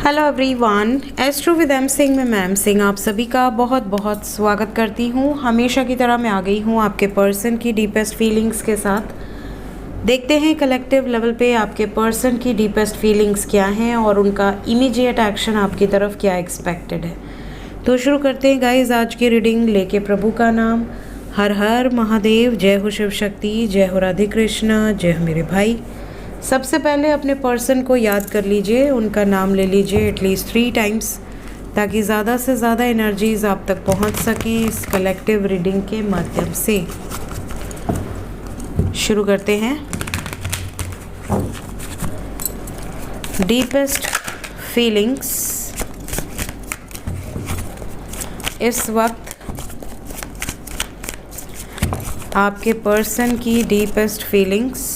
Hello everyone, astro with M Singh में ma'am Singh आप सभी का बहुत बहुत स्वागत करती हूँ। हमेशा की तरह मैं आ गई हूँ आपके पर्सन की डीपेस्ट फीलिंग्स के साथ। देखते हैं कलेक्टिव लेवल पे आपके पर्सन की डीपेस्ट फीलिंग्स क्या हैं और उनका इमीडिएट एक्शन आपकी तरफ क्या एक्सपेक्टेड है। तो शुरू करते हैं गाइज आज की रीडिंग लेके प्रभु का नाम। हर हर महादेव, जय हो शिव शक्ति, जय हो राधे कृष्ण, जय हो मेरे भाई। सबसे पहले अपने पर्सन को याद कर लीजिए, उनका नाम ले लीजिए एटलीस्ट 3 टाइम्स ताकि ज़्यादा से ज़्यादा एनर्जीज आप तक पहुंच सकें इस कलेक्टिव रीडिंग के माध्यम से। शुरू करते हैं। डीपेस्ट फीलिंग्स इस वक्त आपके पर्सन की deepest feelings.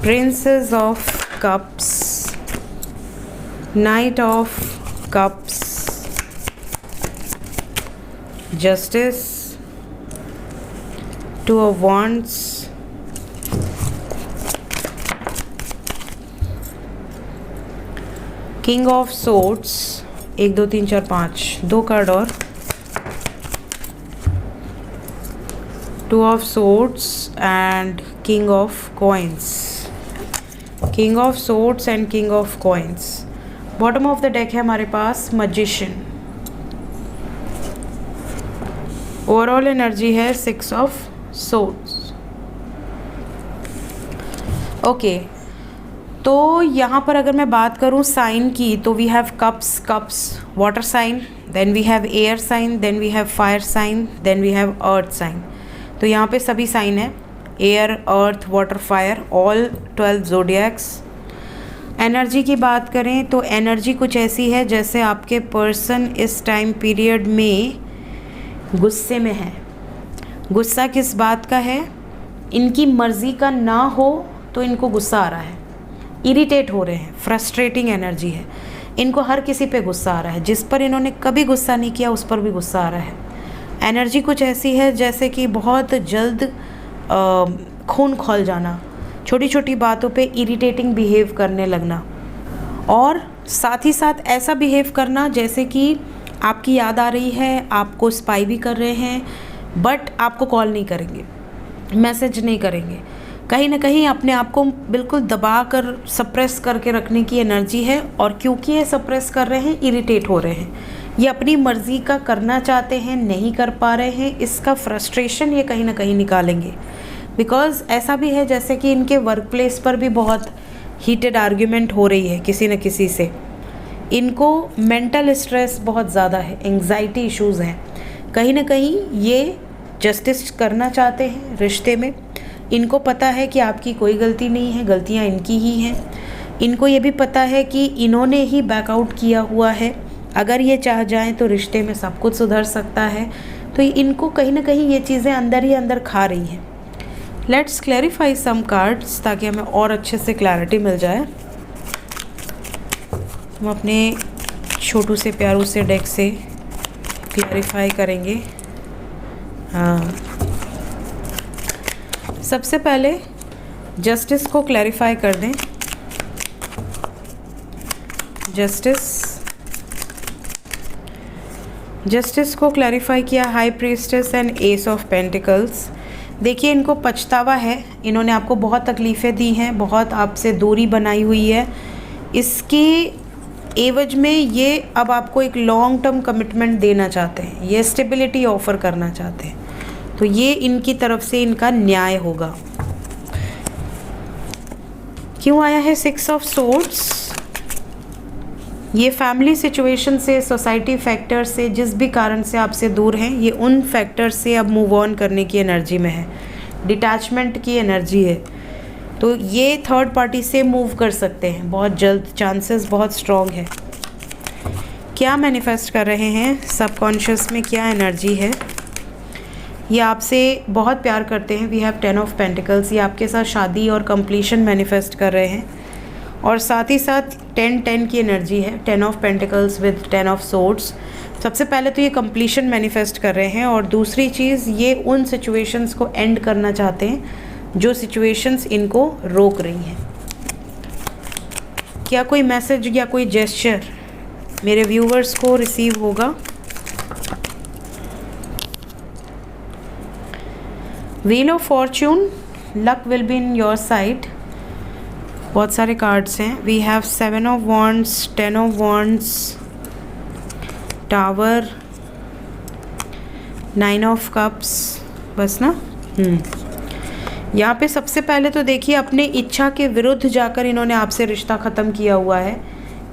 Princess of Cups, Knight of Cups, Justice, Two of Wands, King of Swords, 1 2 3 4 5 2 card और Two of Swords and King of Coins. King of swords and king of coins. Bottom of the deck है हमारे पास magician. Overall energy है 6 of swords. Okay, तो यहाँ पर अगर मैं बात करूँ साइन की तो we have cups, water sign, then we have air sign, then we have fire sign, then we have earth sign. तो यहाँ पे सभी साइन है, air, earth, water, fire, all 12 zodiacs. Energy की बात करें तो एनर्जी कुछ ऐसी है जैसे आपके पर्सन इस टाइम पीरियड में गुस्से में है। गुस्सा किस बात का है? इनकी मर्ज़ी का ना हो तो इनको गुस्सा आ रहा है, इरिटेट हो रहे हैं, फ्रस्ट्रेटिंग एनर्जी है। इनको हर किसी पे गुस्सा आ रहा है, जिस पर इन्होंने कभी गुस्सा नहीं किया उस पर भी गुस्सा आ रहा है। एनर्जी कुछ ऐसी है जैसे कि बहुत जल्द खून खौल जाना, छोटी छोटी बातों पे इरिटेटिंग बिहेव करने लगना, और साथ ही साथ ऐसा बिहेव करना जैसे कि आपकी याद आ रही है, आपको स्पाई भी कर रहे हैं, बट आपको कॉल नहीं करेंगे, मैसेज नहीं करेंगे। कहीं ना कहीं अपने आप को बिल्कुल दबा कर सप्रेस करके रखने की एनर्जी है, और क्योंकि ये सप्रेस कर रहे हैं, इरिटेट हो रहे हैं, ये अपनी मर्ज़ी का करना चाहते हैं, नहीं कर पा रहे हैं, इसका फ्रस्ट्रेशन ये कहीं ना कहीं निकालेंगे। बिकॉज़ ऐसा भी है जैसे कि इनके वर्क प्लेस पर भी बहुत हीटेड आर्ग्यूमेंट हो रही है किसी न किसी से। इनको मेंटल स्ट्रेस बहुत ज़्यादा है, एंग्जाइटी इश्यूज़ हैं। कहीं ना कहीं ये जस्टिस करना चाहते हैं रिश्ते में। इनको पता है कि आपकी कोई गलती नहीं है, गलतियाँ इनकी ही हैं। इनको ये भी पता है कि इन्होंने ही बैकआउट किया हुआ है, अगर ये चाह जाएं तो रिश्ते में सब कुछ सुधर सकता है। तो इनको कहीं ना कहीं ये चीज़ें अंदर ही अंदर खा रही हैं। लेट्स क्लैरिफाई सम कार्ड्स ताकि हमें और अच्छे से क्लैरिटी मिल जाए। हम अपने छोटू से प्यारू से डेक से क्लैरिफाई करेंगे। हाँ, सबसे पहले जस्टिस को क्लैरिफाई कर दें। जस्टिस को क्लैरिफाई किया high priestess and S of pentacles. देखिए, इनको पछतावा है, इन्होंने आपको बहुत तकलीफ़ें दी हैं, बहुत आपसे दूरी बनाई हुई है। इसके एवज में ये अब आपको एक लॉन्ग टर्म कमिटमेंट देना चाहते हैं, ये स्टेबिलिटी ऑफ़र करना चाहते हैं। तो ये इनकी तरफ से इनका न्याय होगा। क्यों आया है 6 ऑफ सोर्ड्स? ये फैमिली सिचुएशन से, सोसाइटी फैक्टर से, जिस भी कारण से आपसे दूर हैं, ये उन फैक्टर से अब मूव ऑन करने की एनर्जी में है, डिटैचमेंट की एनर्जी है। तो ये थर्ड पार्टी से मूव कर सकते हैं बहुत जल्द, चांसेस बहुत स्ट्रॉन्ग है। क्या मैनिफेस्ट कर रहे हैं सबकॉन्शियस में, क्या एनर्जी है? ये आपसे बहुत प्यार करते हैं। We have 10 of pentacles. ये आपके साथ शादी और कंप्लीशन मैनिफेस्ट कर रहे हैं, और साथ ही साथ 10-10 की एनर्जी है, 10 of pentacles with 10 of swords. सबसे पहले तो ये कंप्लीशन मैनिफेस्ट कर रहे हैं, और दूसरी चीज़ ये उन सिचुएशंस को एंड करना चाहते हैं जो सिचुएशंस इनको रोक रही हैं। क्या कोई मैसेज या कोई जेस्चर मेरे व्यूवर्स को रिसीव होगा? Wheel of fortune, luck will be in your side. बहुत सारे कार्ड्स हैं। We have 7 of wands, 10 of wands, tower, 9 of cups, बस ना। यहाँ पे सबसे पहले तो देखिए अपने इच्छा के विरुद्ध जाकर इन्होंने आपसे रिश्ता ख़त्म किया हुआ है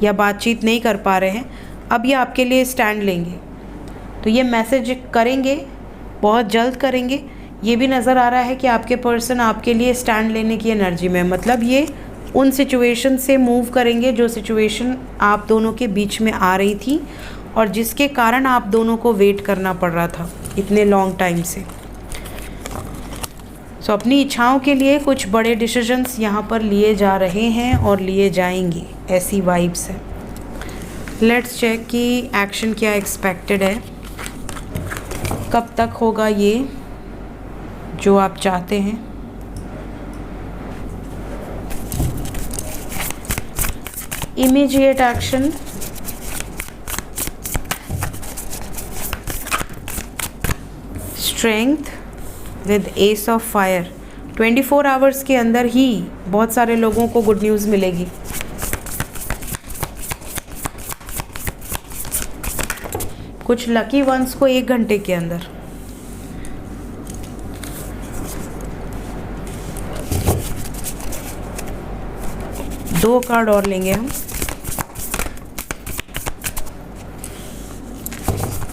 या बातचीत नहीं कर पा रहे हैं। अब ये आपके लिए स्टैंड लेंगे, तो ये मैसेज करेंगे, बहुत जल्द करेंगे। ये भी नज़र आ रहा है कि आपके पर्सन आपके लिए स्टैंड लेने की एनर्जी में, मतलब ये उन सिचुएशन से मूव करेंगे जो सिचुएशन आप दोनों के बीच में आ रही थी और जिसके कारण आप दोनों को वेट करना पड़ रहा था इतने लॉन्ग टाइम से। सो अपनी इच्छाओं के लिए कुछ बड़े डिसीजंस यहाँ पर लिए जा रहे हैं और लिए जाएंगे, ऐसी वाइब्स है। लेट्स चेक कि एक्शन क्या एक्सपेक्टेड है, कब तक होगा ये जो आप चाहते हैं। Immediate action, strength with S of fire. 24 hours के अंदर ही बहुत सारे लोगों को गुड न्यूज़ मिलेगी। कुछ लकी वंस को 1 घंटे के अंदर। दो कार्ड और लेंगे हम।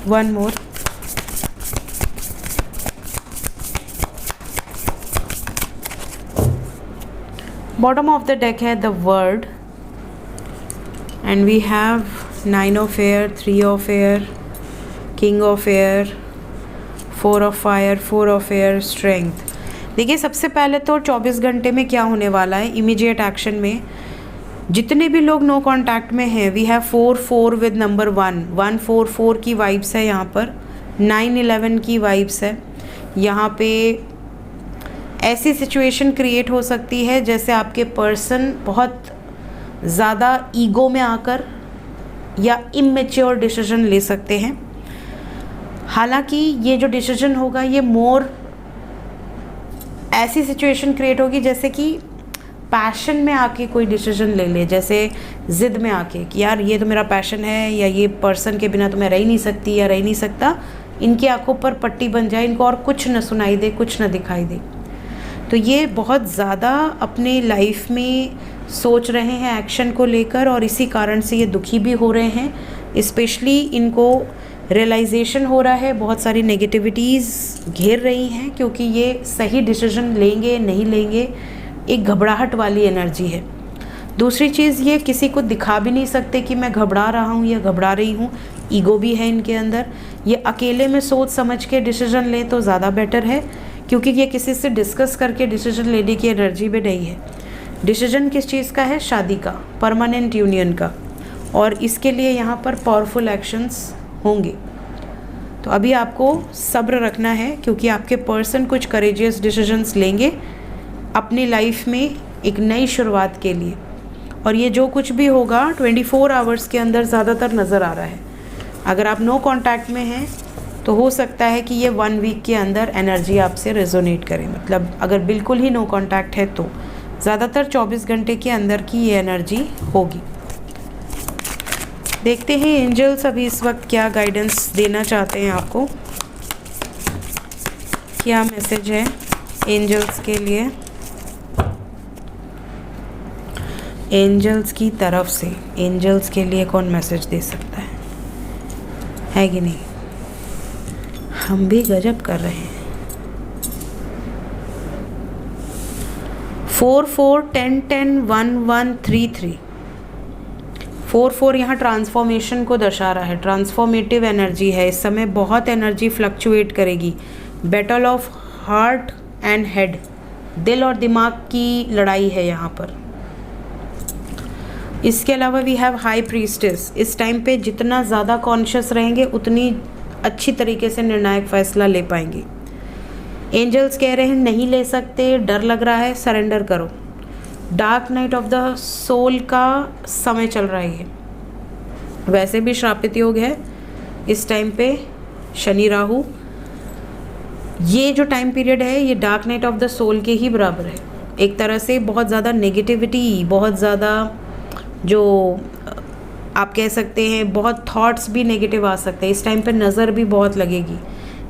1 more. Bottom of the deck है the world and we have 9 of air, 3 of air, king of air, 4 of fire, 4 of air, strength. देखिए सबसे पहले तो 24 घंटे में क्या होने वाला है इमीडिएट एक्शन में। जितने भी लोग नो कांटेक्ट में हैं, वी हैव 4 विद नंबर 1, 144 की वाइब्स है यहाँ पर, 911 की वाइब्स है यहाँ पे। ऐसी सिचुएशन क्रिएट हो सकती है जैसे आपके पर्सन बहुत ज़्यादा ईगो में आकर या इमेच्योर डिसीजन ले सकते हैं। हालांकि ये जो डिसीजन होगा ये मोर ऐसी सिचुएशन क्रिएट होगी जैसे कि पैशन में आके कोई डिसीजन ले ले, जैसे ज़िद में आके कि यार ये तो मेरा पैशन है या ये पर्सन के बिना तो मैं रह ही नहीं सकती या रह ही नहीं सकता। इनकी आंखों पर पट्टी बन जाए, इनको और कुछ न सुनाई दे, कुछ न दिखाई दे। तो ये बहुत ज़्यादा अपने लाइफ में सोच रहे हैं एक्शन को लेकर और इसी कारण से ये दुखी भी हो रहे हैं। स्पेशली इनको रियलाइजेशन हो रहा है, बहुत सारी नेगेटिविटीज़ घेर रही हैं क्योंकि ये सही डिसीजन लेंगे नहीं लेंगे, एक घबराहट वाली एनर्जी है। दूसरी चीज़ ये किसी को दिखा भी नहीं सकते कि मैं घबरा रहा हूँ या घबरा रही हूँ, ईगो भी है इनके अंदर। ये अकेले में सोच समझ के डिसीजन लें तो ज़्यादा बेटर है क्योंकि ये किसी से डिस्कस करके डिसीजन लेने की एनर्जी भी नहीं है। डिसीजन किस चीज़ का है? शादी का, परमानेंट यूनियन का, और इसके लिए यहाँ पर पावरफुल एक्शंस होंगे। तो अभी आपको सब्र रखना है क्योंकि आपके पर्सन कुछ करेजियस डिसीजंस लेंगे अपनी लाइफ में एक नई शुरुआत के लिए, और ये जो कुछ भी होगा 24 आवर्स के अंदर ज़्यादातर नज़र आ रहा है। अगर आप नो कांटेक्ट में हैं तो हो सकता है कि ये 1 वीक के अंदर एनर्जी आपसे रेजोनेट करे, मतलब अगर बिल्कुल ही नो कांटेक्ट है तो ज़्यादातर 24 घंटे के अंदर की ये एनर्जी होगी। देखते हैं एंजल्स अभी इस वक्त क्या गाइडेंस देना चाहते हैं आपको, क्या मैसेज है एंजल्स के लिए, एंजल्स की तरफ से। एंजल्स के लिए कौन मैसेज दे सकता है कि नहीं? हम भी गजब कर रहे हैं। 4 4 10 10 1 1 3 3। 4 4 यहाँ ट्रांसफॉर्मेशन को दर्शा रहा है, ट्रांसफॉर्मेटिव एनर्जी है। इस समय बहुत एनर्जी फ्लक्चुएट करेगी। Battle of heart and head, दिल और दिमाग की लड़ाई है यहाँ पर। इसके अलावा वी हैव हाई प्रीस्टेस। इस टाइम पे जितना ज़्यादा कॉन्शियस रहेंगे उतनी अच्छी तरीके से निर्णायक फैसला ले पाएंगे। एंजल्स कह रहे हैं नहीं ले सकते, डर लग रहा है, सरेंडर करो। Dark night of the soul का समय चल रहा है ये। वैसे भी श्रापित योग है इस टाइम पे, शनि राहु, ये जो टाइम पीरियड है ये dark night of the soul के ही बराबर है। एक तरह से बहुत ज़्यादा नेगेटिविटी, बहुत ज़्यादा जो आप कह सकते हैं बहुत थॉट्स भी नेगेटिव आ सकते हैं। इस टाइम पे नज़र भी बहुत लगेगी।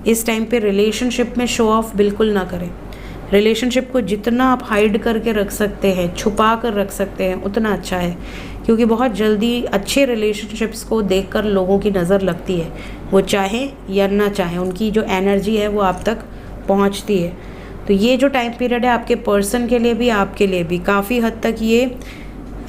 इस टाइम पे रिलेशनशिप में शो ऑफ बिल्कुल ना करें। रिलेशनशिप को जितना आप हाइड करके रख सकते हैं, छुपा कर रख सकते हैं, उतना अच्छा है, क्योंकि बहुत जल्दी अच्छे रिलेशनशिप्स को देखकर लोगों की नज़र लगती है, वो चाहें या ना चाहें, उनकी जो एनर्जी है वो आप तक पहुंचती है। तो ये जो टाइम पीरियड है आपके पर्सन के लिए भी, आपके लिए भी काफ़ी हद तक ये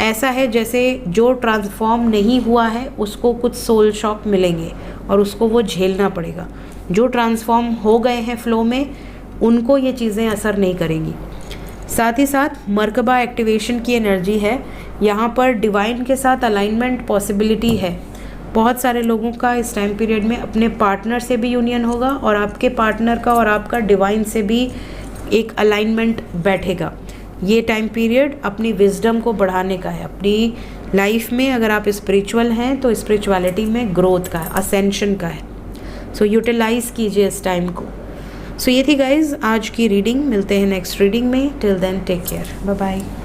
ऐसा है जैसे जो ट्रांसफॉर्म नहीं हुआ है उसको कुछ सोल शॉक मिलेंगे और उसको वो झेलना पड़ेगा। जो ट्रांसफॉर्म हो गए हैं फ्लो में, उनको ये चीज़ें असर नहीं करेंगी। साथ ही साथ मर्कबा एक्टिवेशन की एनर्जी है यहाँ पर, डिवाइन के साथ अलाइनमेंट पॉसिबिलिटी है। बहुत सारे लोगों का इस टाइम पीरियड में अपने पार्टनर से भी यूनियन होगा और आपके पार्टनर का और आपका डिवाइन से भी एक अलाइनमेंट बैठेगा। ये टाइम पीरियड अपनी विजडम को बढ़ाने का है। अपनी लाइफ में अगर आप स्पिरिचुअल हैं तो स्पिरिचुअलिटी में ग्रोथ का है, असेंशन का है। सो यूटिलाइज़ कीजिए इस टाइम को। सो ये थी गाइज आज की रीडिंग। मिलते हैं नेक्स्ट रीडिंग में। Till then take care, bye bye.